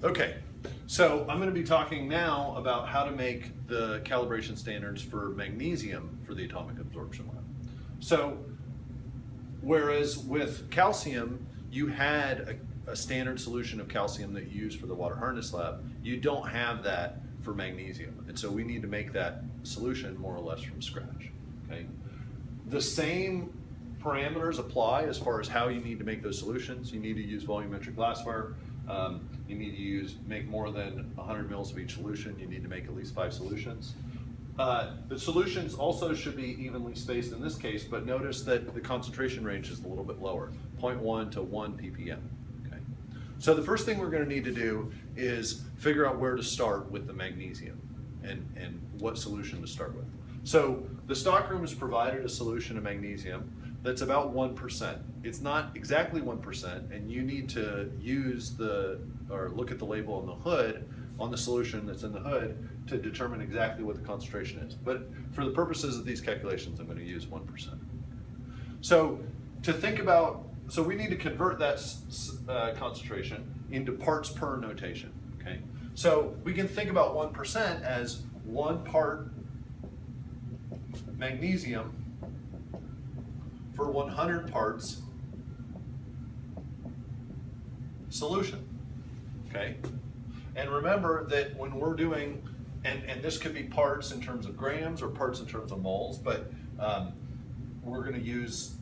Okay, so I'm going to be talking now about how to make the calibration standards for magnesium for the atomic absorption lab. So, whereas with calcium, you had a standard solution of calcium that you use for the water hardness lab, you don't have that for magnesium. And so we need to make that solution more or less from scratch, okay? The same parameters apply as far as how you need to make those solutions. You need to use volumetric glassware. You need to make more than 100 mils of each solution. You need to make at least 5 solutions. The solutions also should be evenly spaced in this case, but notice that the concentration range is a little bit lower, 0.1 to 1 ppm. Okay. So the first thing we're going to need to do is figure out where to start with the magnesium and what solution to start with. So the stockroom has provided a solution of magnesium that's about 1%. It's not exactly 1%, and you need to use look at the label on the hood, on the solution that's in the hood, to determine exactly what the concentration is. But for the purposes of these calculations, I'm going to use 1%. So we need to convert that concentration into parts per notation, okay? So we can think about 1% as 1 part magnesium for 100 parts solution, okay? And remember that when we're doing, and this could be parts in terms of grams or parts in terms of moles, but we're going to use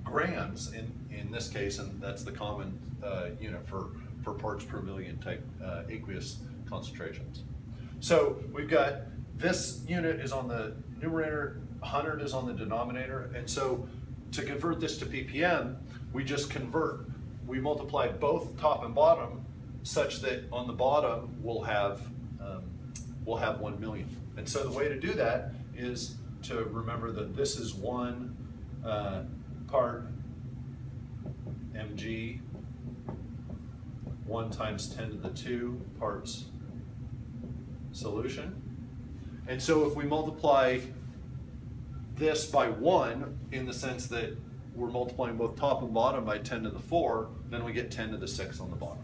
grams in this case, and that's the common unit for parts per million type aqueous concentrations. So we've got this unit is on the numerator, 100 is on the denominator, and so to convert this to ppm, we multiply both top and bottom such that on the bottom we'll have 1 million. And so the way to do that is to remember that this is 1 part mg, 1 times 10 to the 2 parts solution. And so if we multiply this by 1, in the sense that we're multiplying both top and bottom by 10 to the 4, then we get 10 to the 6 on the bottom.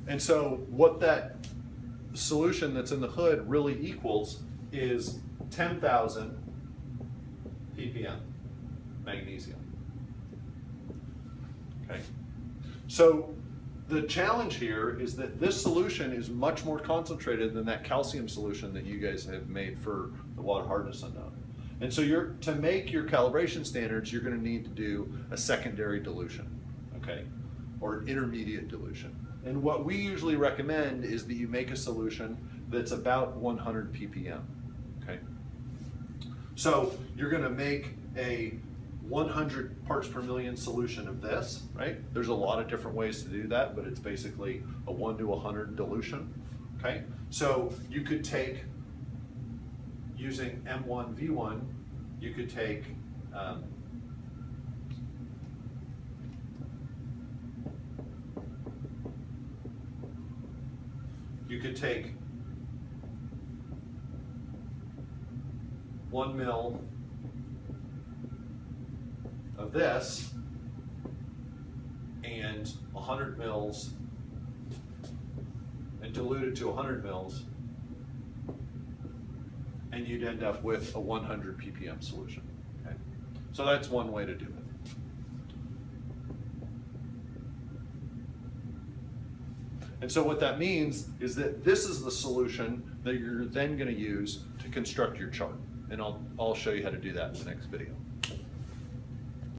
And so what that solution that's in the hood really equals is 10,000 ppm magnesium. Okay. So the challenge here is that this solution is much more concentrated than that calcium solution that you guys have made for the water hardness unknown. And so to make your calibration standards, you're going to need to do a secondary dilution, okay, or an intermediate dilution. And what we usually recommend is that you make a solution that's about 100 ppm, okay? So you're gonna make a 100 parts per million solution of this, right? There's a lot of different ways to do that, but it's basically a 1 to 100 dilution, okay? So you could take, using M1V1, you could take you could take 1 mil of this and 100 mils and dilute it to 100 mils, and you'd end up with a 100 ppm solution. Okay? So that's one way to do it. And so what that means is that this is the solution that you're then going to use to construct your chart. And I'll show you how to do that in the next video.